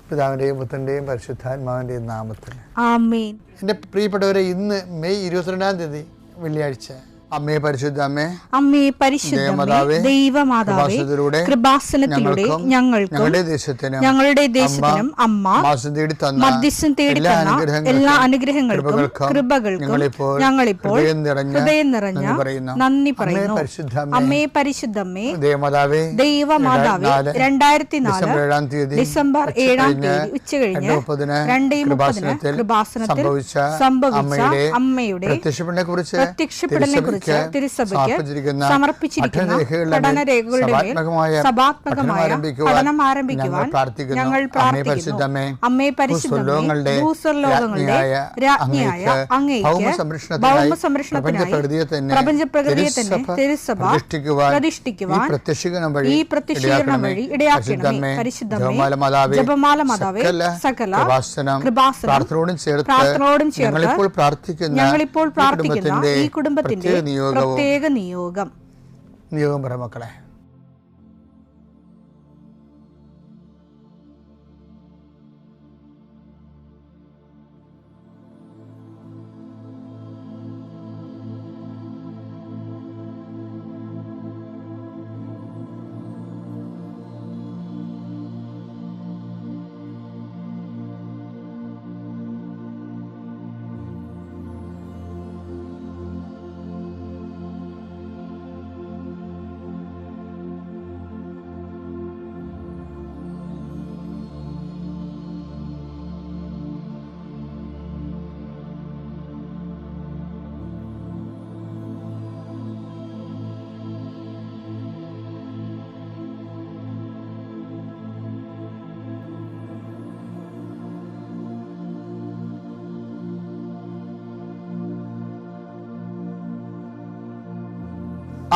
പിതാവിൻ്റെയും പുത്രൻ്റെയും പരിശുദ്ധാത്മാവിൻ്റെയും നാമത്തിൽ ആമേൻ. എൻ്റെ പ്രിയപ്പെട്ടവരെ, ഇന്ന് മെയ് 22-ാം തീയതി വെള്ളിയാഴ്ച. അമ്മേ പരിശുദ്ധ അമ്മേ, അമ്മേ പരിശുദ്ധമേ, ദൈവമാതാവേ, കൃപാസനത്തിലൂടെ ഞങ്ങൾക്കും ഞങ്ങളുടെ ദേശത്തിനും അമ്മ മധ്യസ്ഥം തേടി തന്ന എല്ലാ അനുഗ്രഹങ്ങൾക്കും കൃപകൾക്കും ഞങ്ങളിപ്പോൾ ഹൃദയം നിറഞ്ഞ നന്ദി പറയുന്നു. അമ്മേ പരിശുദ്ധമേ, ദൈവമാതാവേ, 2004 ഡിസംബർ 7-ാം തീയതി ഉച്ചകഴിഞ്ഞ് 2:30 കൃപാസനത്തിൽ സംഭവിച്ച അമ്മയുടെ പ്രത്യക്ഷപ്പെടലിനെ തിരുസഭയ്ക്ക് സമർപ്പിച്ചിരിക്കുന്ന പഠനരേഖകളുടെ മേൽ സഭാത്മകമായ പഠനം ആരംഭിക്കുവാൻ ഞങ്ങൾ പ്രാർത്ഥിക്കുന്നു. അമ്മേ പരിശുദ്ധമേ, ഭൂസ്വർലോകങ്ങളുടെ രാജ്ഞിയായ അങ്ങേയ്ക്ക് ഭൗമസംരക്ഷണത്തിനായി പ്രപഞ്ചപ്രകൃതിയെ തന്നെ തിരുസഭ പ്രതിഷ്ഠിക്കുവാൻ ഈ പ്രത്യക്ഷീകരണം വഴി ഇടയാക്കണമേ. പരിശുദ്ധമേ, ജപമാല മാതാവേ, സകല കൃപാസനം പ്രാർത്ഥനയോടും ചേർത്ത് ഞങ്ങളിപ്പോൾ പ്രാർത്ഥിക്കുന്ന ഈ കുടുംബത്തിന്റെ പ്രത്യേക നിയോഗം പറ മക്കളെ.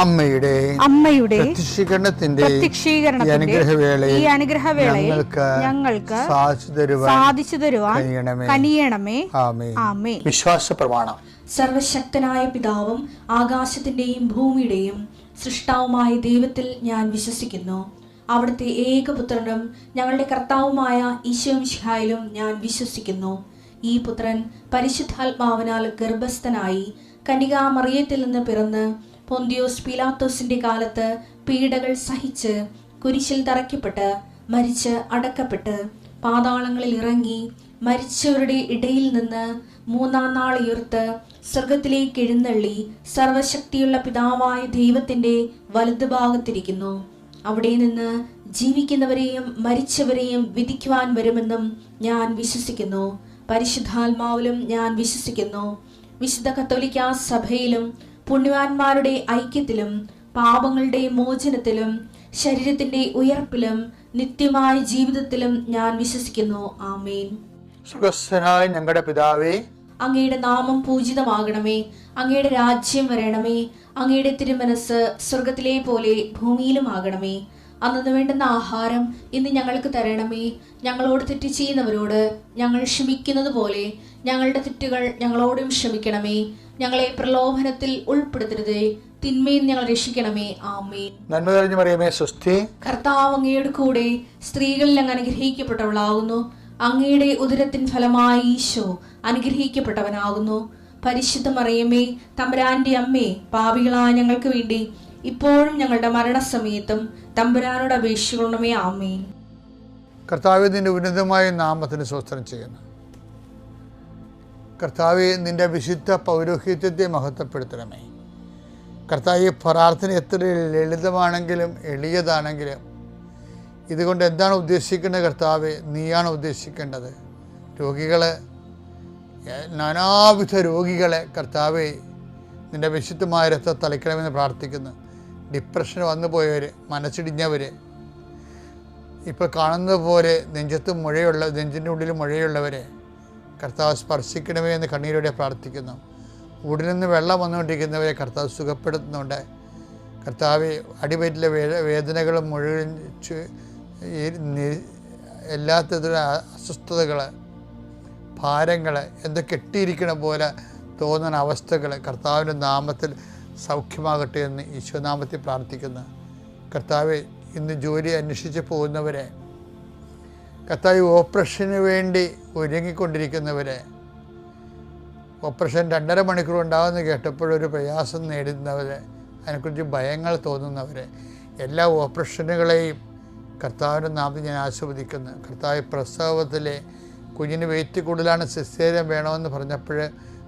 അമ്മയുടെ പ്രത്യക്ഷീകരണത്തിന്റെ ഈ അനുഗ്രഹവേളയിൽ ഞങ്ങൾക്ക് സാധിച്ചു തരുവാൻ കനിയണമേ. ആമേൻ. വിശ്വാസ പ്രമാണം. സർവശക്തനായ പിതാവും ആകാശത്തിന്റെയും ഭൂമിയുടെയും സൃഷ്ടാവുമായ ദൈവത്തിൽ ഞാൻ വിശ്വസിക്കുന്നു. അവിടുത്തെ ഏകപുത്രനും ഞങ്ങളുടെ കർത്താവുമായ ഈശോ മിശിഹായിലും ഞാൻ വിശ്വസിക്കുന്നു. ഈ പുത്രൻ പരിശുദ്ധാത്മാവിനാൽ ഗർഭസ്ഥനായി കന്യകാമറിയത്തിൽ നിന്ന് പിറന്ന് പൊന്തിയോസ് പീലാത്തോസിന്റെ കാലത്ത് പീഡകൾ സഹിച്ച് കുരിശിൽ തറയ്ക്കപ്പെട്ട് മരിച്ച് അടക്കപ്പെട്ട് പാതാളങ്ങളിൽ ഇറങ്ങി മരിച്ചവരുടെ ഇടയിൽ നിന്ന് 3-ാം നാൾ ഉയർത്ത് സ്വർഗത്തിലേക്ക് എഴുന്നള്ളി സർവശക്തിയുള്ള പിതാവായ ദൈവത്തിന്റെ വലതുഭാഗത്തിരിക്കുന്നു. അവിടെ നിന്ന് ജീവിക്കുന്നവരെയും മരിച്ചവരെയും വിധിക്കുവാൻ വരുമെന്നും ഞാൻ വിശ്വസിക്കുന്നു. പരിശുദ്ധാത്മാവിലും ഞാൻ വിശ്വസിക്കുന്നു. വിശുദ്ധ കത്തോലിക്കാ സഭയിലും പുണ്യവാന്മാരുടെ ഐക്യത്തിലും പാപങ്ങളുടെ മോചനത്തിലും ശരീരത്തിന്റെ ഉയർപ്പിലും നിത്യമായ ജീവിതത്തിലും ഞാൻ വിശ്വസിക്കുന്നു. ആമേൻ. സ്വർഗ്ഗസ്ഥനായ ഞങ്ങളുടെ പിതാവേ, അങ്ങയുടെ നാമം പൂജിതമാകണമേ. അങ്ങയുടെ രാജ്യം വരണമേ. അങ്ങയുടെ തിരുമനസ് സ്വർഗത്തിലെ പോലെ ഭൂമിയിലും ആകണമേ. അന്നു വേണ്ടുന്ന ആഹാരം ഇന്ന് ഞങ്ങൾക്ക് തരണമേ. ഞങ്ങളോട് തെറ്റ് ചെയ്യുന്നവരോട് ഞങ്ങൾ ക്ഷമിക്കുന്നത് പോലെ ഞങ്ങളുടെ തെറ്റുകൾ ഞങ്ങളോടും ക്ഷമിക്കണമേ. ഞങ്ങളെ പ്രലോഭനത്തിൽ ഉൾപ്പെടുത്തരുതേ, തിന്മയിൽ ഞങ്ങൾ രക്ഷിക്കണമേ. ആമേൻ. നന്മ നിറഞ്ഞ മറിയമേ, സ്വസ്തി. കർത്താവ് അങ്ങയുടെ കൂടെ സ്ത്രീകളിൽ അങ്ങ് അനുഗ്രഹിക്കപ്പെട്ടവളാകുന്നു. അങ്ങയുടെ ഉദരത്തിൻ ഫലമായി ഈശോ അനുഗ്രഹിക്കപ്പെട്ടവനാകുന്നു. പരിശുദ്ധ മറിയമേ, തമ്പുരാന്റെ അമ്മേ, പാപികളായ ഞങ്ങൾക്ക് വേണ്ടി ഇപ്പോഴും ഞങ്ങളുടെ മരണസമയത്തും തമ്പുരാനോട് അപേക്ഷിക്കണമേ. ആമേൻ. കർത്താവേ, നിന്റെ ഉന്നതമായ നാമത്തിന് സ്തോത്രം ചെയ്യുന്നു. കർത്താവേ, നിന്റെ വിശുദ്ധ പൗരോഹിത്യത്തെ മഹത്വപ്പെടുത്തണമേ. കർത്താവേ, പ്രാർത്ഥന എത്ര ലളിതമാണെങ്കിലും എളിയതാണെങ്കിലും ഇതുകൊണ്ട് എന്താണ് ഉദ്ദേശിക്കേണ്ടത്? കർത്താവേ, നീയാണ് ഉദ്ദേശിക്കേണ്ടത്. നാനാവിധ രോഗികളെ കർത്താവേ നിന്റെ വിശുദ്ധമായ രക്തം തളിക്കണമെന്ന് പ്രാർത്ഥിക്കുന്നു. ഡിപ്രഷൻ വന്നു പോയവർ, മനസ്സിടിഞ്ഞവർ, ഇപ്പോൾ കാണുന്നത് പോലെ നെഞ്ചിൻ്റെ ഉള്ളിൽ മുഴയുള്ളവരെ കർത്താവ് സ്പർശിക്കണമേ എന്ന് കണ്ണീരോടെ പ്രാർത്ഥിക്കുന്നു. ഉടലിൽ നിന്ന് വെള്ളം വന്നുകൊണ്ടിരിക്കുന്നവരെ കർത്താവ് സുഖപ്പെടുത്തുന്നുണ്ട്. കർത്താവ് അടിവയറ്റിലെ വേദനകളും മുഴുവൻ എല്ലാത്തരം അസ്വസ്ഥതകൾ, ഭാരങ്ങൾ, എന്തോ കെട്ടിയിരിക്കണ പോലെ തോന്നുന്ന അവസ്ഥകൾ കർത്താവിൻ്റെ നാമത്തിൽ സൗഖ്യമാകട്ടെ എന്ന് ഈശോനാമത്തിൽ പ്രാർത്ഥിക്കുന്നു. കർത്താവെ, ഇന്ന് ജോലി അന്വേഷിച്ച് പോകുന്നവരെ കർത്താവ് ഓപ്പറേഷന് വേണ്ടി ഒരുങ്ങിക്കൊണ്ടിരിക്കുന്നവരെ, ഓപ്പറേഷൻ 2.5 മണിക്കൂർ ഉണ്ടാകുമെന്ന് കേട്ടപ്പോഴൊരു പ്രയാസം നേടുന്നവരെ, അതിനെക്കുറിച്ച് ഭയങ്ങൾ തോന്നുന്നവരെ, എല്ലാ ഓപ്പറേഷനുകളെയും കർത്താവിൻ്റെ നാമത്തിൽ ഞാൻ ആശീർവദിക്കുന്നു. കർത്താവ് പ്രസവത്തിലെ കുഞ്ഞിന് വെയിറ്റ് കൂടുതലാണ്, സിസേറിയൻ വേണമെന്ന് പറഞ്ഞപ്പോൾ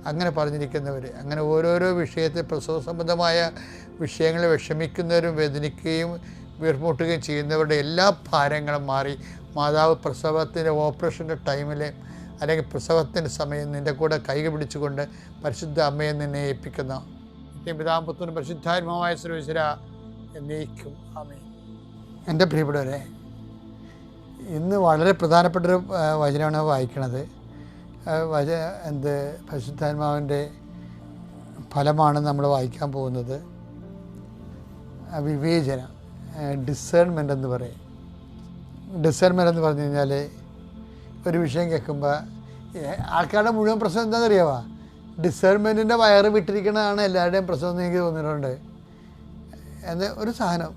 അങ്ങനെ പറഞ്ഞിരിക്കുന്നവർ, അങ്ങനെ ഓരോരോ വിഷയത്തിൽ പ്രസവ സംബന്ധമായ വിഷയങ്ങളിൽ വിഷമിക്കുന്നവരും വേദനിക്കുകയും വീർമുട്ടുകയും ചെയ്യുന്നവരുടെ എല്ലാ ഭാരങ്ങളും മാറി മാതാവ് പ്രസവത്തിൻ്റെ ഓപ്പറേഷൻ്റെ ടൈമിൽ അല്ലെങ്കിൽ പ്രസവത്തിൻ്റെ സമയം നിൻ്റെ കൂടെ കൈ പിടിച്ചുകൊണ്ട് പരിശുദ്ധ അമ്മയെ നിന്നെ ഏൽപ്പിക്കുന്നു. പിതാവും പുത്രനും പരിശുദ്ധാത്മാവായ സർവ്വേശ്വര എന്നേക്കും ആമേൻ. എൻ്റെ പ്രിയപ്പെട്ടവരെ, ഇന്ന് വളരെ പ്രധാനപ്പെട്ടൊരു വചനമാണ് വായിക്കുന്നത്. പരിശുദ്ധാത്മാവിൻ്റെ ഫലമാണ് നമ്മൾ വായിക്കാൻ പോകുന്നത്. വിവേചനം, ഡിസേൺമെൻ്റ് എന്ന് പറയും. ഡിസേൺമെൻ്റ് എന്ന് പറഞ്ഞു കഴിഞ്ഞാൽ ഒരു വിഷയം കേൾക്കുമ്പോൾ ആൾക്കാരുടെ മുഴുവൻ പ്രശ്നം എന്താണെന്ന് അറിയാമോ? ഡിസേൺമെൻറ്റിൻ്റെ വയറ് വിട്ടിരിക്കുന്നതാണ് എല്ലാവരുടെയും പ്രശ്നം എന്ന് എനിക്ക് തോന്നിയിട്ടുണ്ട്. എന്ന് ഒരു സാധനം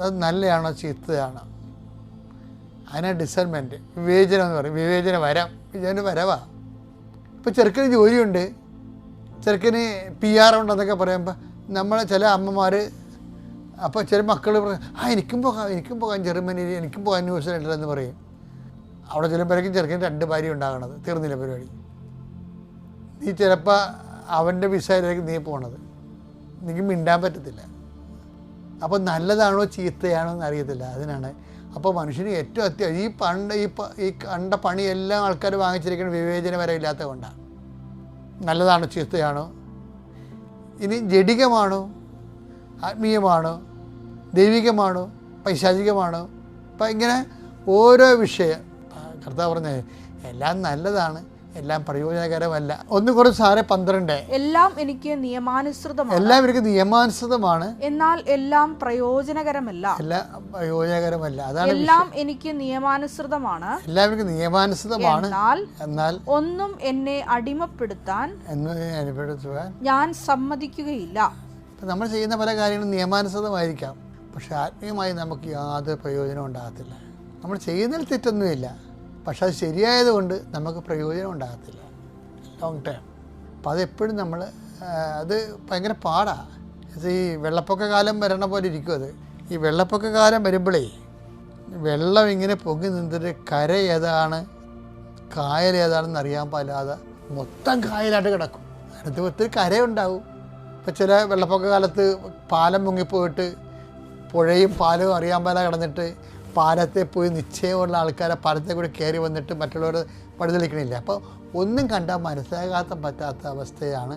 അത് നല്ലതാണോ ചീത്തയാണോ, അതിനാ ഡിസേൺമെൻറ്റ്. വിവേചനം എന്ന് പറയും. വിവേചനം വിവേചനം വരവാ. ഇപ്പോൾ ചെറുക്കന് ജോലിയുണ്ട്, ചെറുക്കന് PR ഉണ്ടെന്നൊക്കെ പറയുമ്പോൾ നമ്മൾ ചില അമ്മമാർ, അപ്പോൾ ചില മക്കൾ പറയും എനിക്കും പോകാം ജർമ്മനിയിൽ, എനിക്കും പോകാൻ ന്യൂസിലൻഡിൽ എന്ന് പറയും. അവിടെ ചെല്ലുമ്പോഴേക്കും ചെറുക്കന് 2 ഭാര്യ ഉണ്ടാകണത്, തീർന്നില്ല പരിപാടി. നീ ചിലപ്പോൾ അവൻ്റെ വിസയിലേക്ക് നീ പോകണത്, എനിക്ക് മിണ്ടാൻ പറ്റത്തില്ല. അപ്പോൾ നല്ലതാണോ ചീത്തയാണോ എന്ന് അറിയത്തില്ല. അതിനാണ് അപ്പോൾ മനുഷ്യന് ഏറ്റവും അത്യാവശ്യം ഈ കണ്ട പണിയെല്ലാം ആൾക്കാർ വാങ്ങിച്ചിരിക്കുന്ന വിവേചനം വരെ ഇല്ലാത്തത് കൊണ്ടാണ്. നല്ലതാണോ ചീത്തയാണോ, ഇനി ജഡികമാണോ ആത്മീയമാണോ ദൈവികമാണോ പൈശാചികമാണോ, അപ്പം ഇങ്ങനെ ഓരോ വിഷയം കർത്താവ് പറഞ്ഞത് എല്ലാം നല്ലതാണ്, എല്ലാം പ്രയോജനകരമല്ല. 1 എല്ലാം എനിക്ക് നിയമാനുസൃതമാണ്, എല്ലാം എനിക്ക് നിയമാനുസൃതമാണ്, എന്നാൽ എല്ലാം പ്രയോജനകരമല്ല. അതാണ് എല്ലാം എനിക്ക് നിയമാനുസൃതമാണ്, എല്ലാം എനിക്ക് നിയമാനുസൃതമാണ്, എന്നാൽ ഒന്നും എന്നെ അടിമപ്പെടുത്താൻ ഞാൻ സമ്മതിക്കുകയില്ല. നമ്മൾ ചെയ്യുന്ന പല കാര്യങ്ങളും നിയമാനുസൃതമായിരിക്കാം, പക്ഷെ ആത്മീയമായി നമുക്ക് യാതൊരു പ്രയോജനം ഉണ്ടാകത്തില്ല. നമ്മൾ ചെയ്യുന്നതിൽ തെറ്റൊന്നുമില്ല, പക്ഷെ അത് ശരിയായതുകൊണ്ട് നമുക്ക് പ്രയോജനം ഉണ്ടാകത്തില്ല ലോങ് ടൈം. അപ്പോൾ അതെപ്പോഴും അത് ഭയങ്കര പാടാണ്. ഈ വെള്ളപ്പൊക്ക കാലം വരണ പോലെ ഇരിക്കും അത്. ഈ വെള്ളപ്പൊക്ക കാലം വരുമ്പോഴേ വെള്ളം ഇങ്ങനെ പൊങ്ങി നിന്നിട്ട് കര ഏതാണ് കായൽ ഏതാണെന്ന് അറിയാൻ പാടില്ലാതെ മൊത്തം കായലായിട്ട് കിടക്കും. അടുത്ത് ഒത്തിരി കരയുണ്ടാവും. ഇപ്പം ചില വെള്ളപ്പൊക്ക കാലത്ത് പാലം മുങ്ങിപ്പോയിട്ട് പുഴയും പാലവും അറിയാൻ പാല കിടന്നിട്ട് പാലത്തെ പോയി നിശ്ചയമുള്ള ആൾക്കാരെ പാലത്തെ കൂടി കയറി വന്നിട്ട് മറ്റുള്ളവർ വഴിതെളിക്കണില്ല. അപ്പോൾ ഒന്നും കണ്ടാൽ മനസ്സിലാകാത്ത പറ്റാത്ത അവസ്ഥയാണ്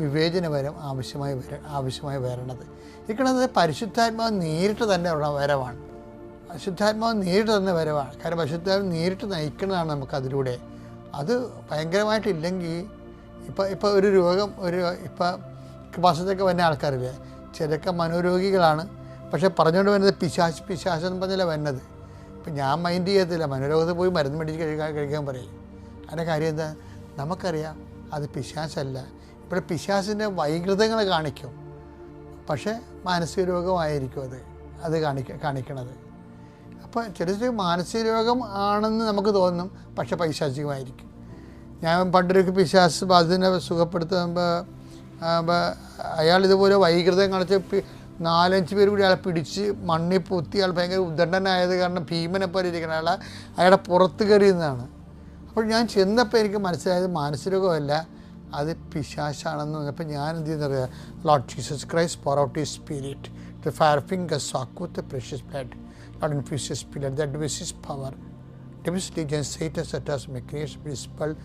വിവേചനപരം ആവശ്യമായി വരണത്. ഇരിക്കണത് പരിശുദ്ധാത്മാവ് നേരിട്ട് തന്നെ ഉള്ള വരവാണ്. കാരണം പരിശുദ്ധാത്മാവ് നേരിട്ട് നയിക്കുന്നതാണ് നമുക്കതിലൂടെ. അത് ഭയങ്കരമായിട്ടില്ലെങ്കിൽ ഇപ്പോൾ ഒരു രോഗം ഇപ്പോൾ കൃപാസനത്തൊക്കെ വരുന്ന ആൾക്കാരില്ലേ, ചിലർക്ക് മനോരോഗികളാണ്, പക്ഷെ പറഞ്ഞുകൊണ്ട് വരുന്നത് പിശാചെന്ന് പറഞ്ഞല്ല വരുന്നത്. ഇപ്പം ഞാൻ മൈൻഡ് ചെയ്യത്തില്ല, മനോരോഗത്തിൽ പോയി മരുന്ന് മേടിച്ച് കഴിക്കാൻ പറയും. അതിൻ്റെ കാര്യം എന്താ, നമുക്കറിയാം അത് പിശാചല്ല. ഇവിടെ പിശാചിൻ്റെ വൈകൃതങ്ങൾ കാണിക്കും, പക്ഷേ മാനസിക രോഗമായിരിക്കും അത് കാണിക്കണത്. അപ്പോൾ ചില മാനസിക രോഗം ആണെന്ന് നമുക്ക് തോന്നും, പക്ഷേ പൈശാചികമായിരിക്കും. ഞാൻ പണ്ടൊരു പിശാച് ബാധിതനെ സുഖപ്പെടുത്തുമ്പോൾ അയാൾ ഇതുപോലെ വൈകൃതം കാണിച്ച് 4-5 പേര് കൂടി അയാളെ പിടിച്ച് മണ്ണിൽ പൊത്തി, അയാൾ ഭയങ്കര ഉദ്ദണ്ഡനായത് കാരണം ഭീമനെ പോലെ ഇരിക്കുന്ന അയാളുടെ പുറത്ത് കയറിയെന്നാണ്. അപ്പോൾ ഞാൻ ചെന്നപ്പോൾ എനിക്ക് മനസ്സിലായത് മാനസികരോഗമല്ല, അത് പിശാചാണെന്ന് പറഞ്ഞപ്പോൾ ഞാൻ എന്ത് ചെയ്യുന്നറിയാം, Lord Jesus Christ pour out his spirit, the fire finger soak with the precious blood, Lord infuse his spirit, that with his power, devil's legions, Satan, Satan, may creation be dispelled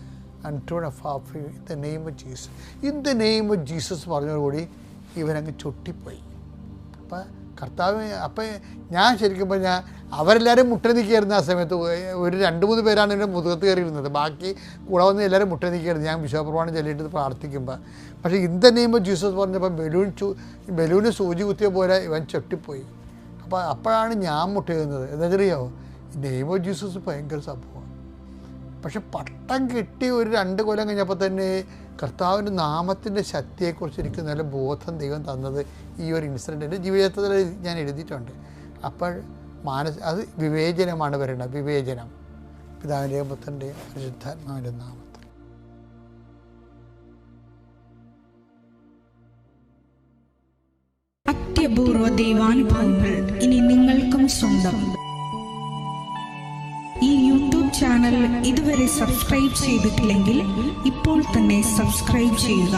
and torn off in the name of Jesus. In the name of Jesus പറഞ്ഞതോടുകൂടി ഇവരങ്ങ് ചൊട്ടിപ്പോയി. അപ്പം കർത്താവ് അപ്പം ഞാൻ ശരിക്കും പറഞ്ഞാൽ അവരെല്ലാവരും മുട്ട നിൽക്കുകയായിരുന്നു. ആ സമയത്ത് ഒരു 2-3 പേരാണ് എൻ്റെ മുതുകത്ത് കയറിയിരുന്നത്, ബാക്കി കൂടെ വന്ന് എല്ലാവരും മുട്ട നിൽക്കുകയായിരുന്നു ഞാൻ വിശ്വാസപ്രമാണം ചൊല്ലിയിട്ട് പ്രാർത്ഥിക്കുമ്പോൾ. പക്ഷേ in the name of Jesus പറഞ്ഞപ്പോൾ ബലൂന് സൂചി കുത്തിയ പോലെ ഇവൻ ചൊട്ടിപ്പോയി. അപ്പോഴാണ് ഞാൻ മുട്ട ചെയ്യുന്നത്. എന്താണെന്നറിയാമോ, നെയിം ഓഫ് ജീസസ് ഭയങ്കര സംഭവമാണ്. പക്ഷെ പട്ടം കിട്ടി ഒരു 2 കൊല്ലം കഴിഞ്ഞപ്പോൾ തന്നെ കർത്താവിൻ്റെ നാമത്തിൻ്റെ ശക്തിയെക്കുറിച്ച് എനിക്ക് നല്ല ബോധം ദൈവം തന്നത് ഈ ഒരു ഇൻസിഡൻറ്റ് എൻ്റെ ജീവിതത്തിൽ ഞാൻ എഴുതിയിട്ടുണ്ട്. അപ്പോൾ അത് വിവേചനമാണ് വരുന്നത്. വിവേചനം പിതാവിൻ്റെയും പുത്രൻ്റെയും പരിശുദ്ധാത്മാവിൻ്റെ നാമത്തിൽ. അത്യപൂർവ ദൈവാനുഭവങ്ങൾ ഇനി നിങ്ങൾക്കും സ്വന്തം. ഈ യൂട്യൂബ് ചാനൽ ഇതുവരെ സബ്സ്ക്രൈബ് ചെയ്തിട്ടില്ലെങ്കിൽ ഇപ്പോൾ തന്നെ സബ്സ്ക്രൈബ് ചെയ്യുക.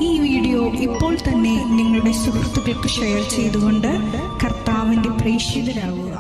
ഈ വീഡിയോ ഇപ്പോൾ തന്നെ നിങ്ങളുടെ സുഹൃത്തുക്കൾക്ക് ഷെയർ ചെയ്തുകൊണ്ട് കർത്താവിൻ്റെ പ്രേക്ഷിതരാകുക.